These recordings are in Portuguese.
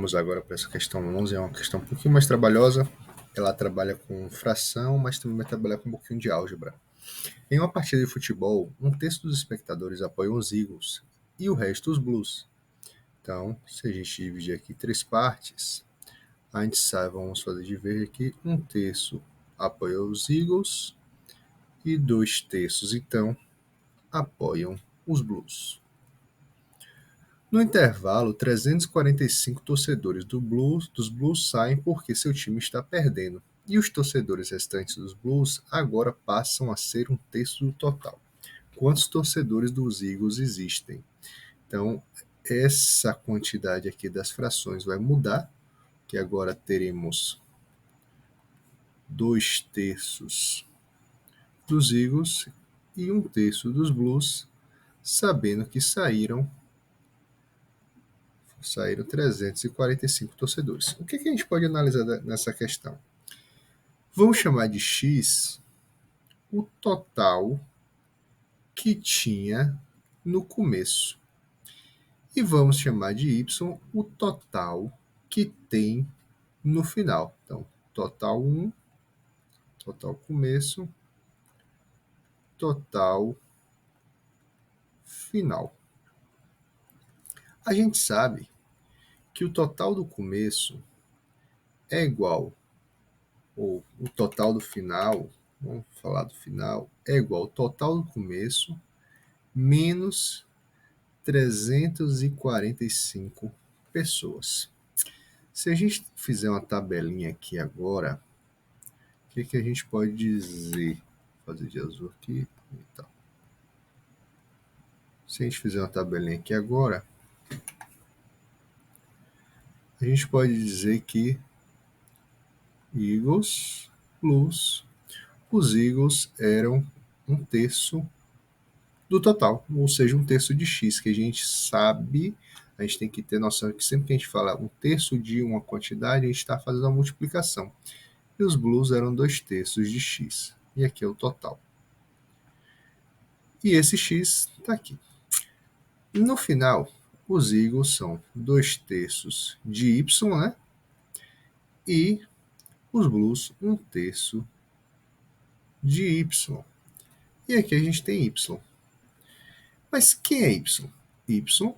Vamos agora para essa questão 11, é uma questão um pouquinho mais trabalhosa. Ela trabalha com fração, mas também vai trabalhar com um pouquinho de álgebra. Em uma partida de futebol, um terço dos espectadores apoiam os Eagles e o resto os Blues. Então, se a gente dividir aqui em três partes, a gente sabe, vamos fazer de ver aqui, um terço apoia os Eagles e 2 terços, então, apoiam os Blues. No intervalo, 345 torcedores dos Blues saem porque seu time está perdendo, e os torcedores restantes dos Blues agora passam a ser um terço do total. Quantos torcedores dos Eagles existem? Então, essa quantidade aqui das frações vai mudar, que agora teremos 2 terços dos Eagles e 1 terço dos Blues, sabendo que saíram 345 torcedores. O que a gente pode analisar nessa questão? Vamos chamar de X o total que tinha no começo. E vamos chamar de Y o total que tem no final. Então, total 1, total começo, total final. A gente sabe que o total do começo é igual, ou o total do final, vamos falar do final, é igual ao total do começo menos 345 pessoas. Se a gente fizer uma tabelinha aqui agora, o que a gente pode dizer? Vou fazer de azul aqui. Então, se a gente fizer uma tabelinha aqui agora, a gente pode dizer que Eagles plus os Eagles eram 1 terço do total, ou seja, 1 terço de X, que a gente sabe, a gente tem que ter noção que sempre que a gente fala 1 terço de uma quantidade, a gente está fazendo a multiplicação. E os Blues eram 2 terços de X. E aqui é o total. E esse X está aqui. No final, os Eagles são 2 terços de Y, né? E os Blues 1 terço de Y. E aqui a gente tem Y. Mas quem é Y? Y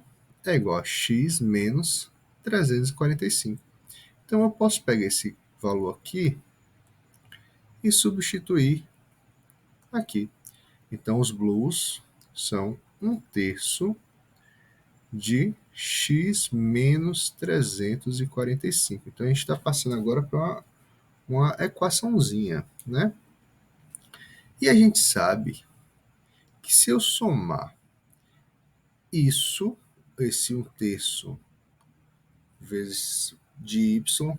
é igual a X menos 345. Então eu posso pegar esse valor aqui e substituir aqui. Então os Blues são 1 terço de X menos 345. Então a gente está passando agora para uma equaçãozinha, né? E a gente sabe que se eu somar isso, esse 1 terço vezes de Y,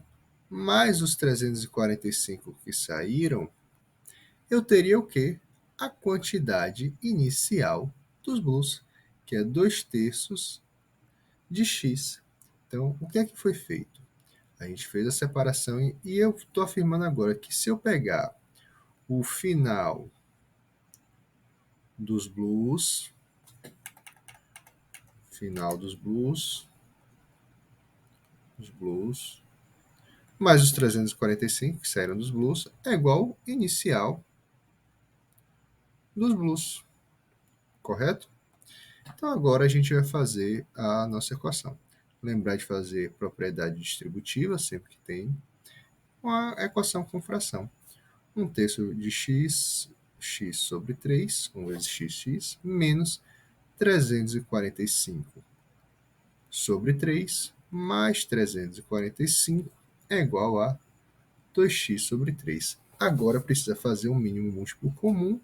mais os 345 que saíram, eu teria o quê? A quantidade inicial dos Blues, que é 2 terços de X. Então, o que é que foi feito? A gente fez a separação e eu estou afirmando agora que se eu pegar o final dos Blues, mais os 345 que saíram dos Blues, é igual ao inicial dos Blues, correto? Então agora a gente vai fazer a nossa equação. Lembrar de fazer propriedade distributiva, sempre que tem uma equação com fração. 1 terço de x sobre 3, 1 vezes x, menos 345 sobre 3, mais 345 é igual a 2x sobre 3. Agora precisa fazer um mínimo múltiplo comum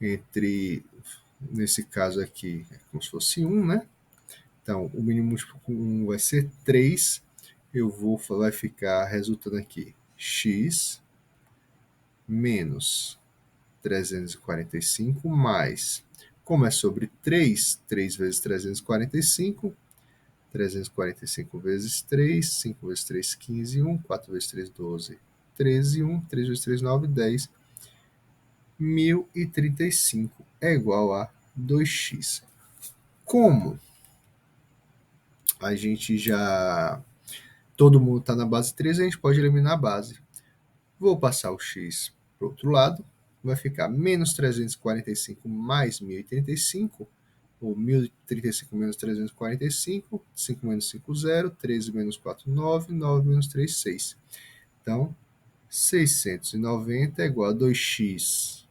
entre, nesse caso aqui, é como se fosse 1, né? Então, o mínimo múltiplo comum vai ser 3. Vai ficar resultando aqui x menos 345 mais, como é sobre 3, 3 vezes 345, 345 vezes 3, 5 vezes 3, 15, 1, 4 vezes 3, 12, 13, 1, 3 vezes 3, 9, 10, 1035 é igual a 2x. Como a gente já... Todo mundo está na base 3, a gente pode eliminar a base. Vou passar o x para o outro lado. Vai ficar menos 345 mais 1035, ou 1035 menos 345, 5 menos 5, 0, 13 menos 4, 9, 9 menos 3, 6. Então, 690 é igual a 2x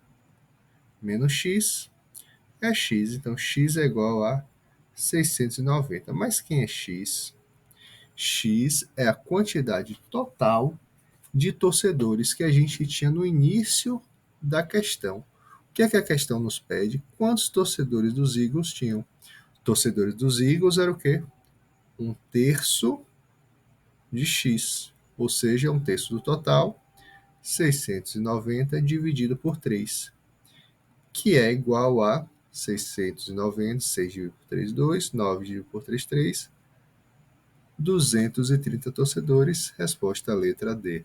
menos x é x. Então, x é igual a 690. Mas quem é x? X é a quantidade total de torcedores que a gente tinha no início da questão. O que é que a questão nos pede? Quantos torcedores dos Eagles tinham? Torcedores dos Eagles era o quê? 1/3 de x, ou seja, 1/3 do total, 690 dividido por 3, que é igual a 690, 6 dividido por 3, 2, 9 dividido por 3, 3, 230 torcedores, resposta a letra D.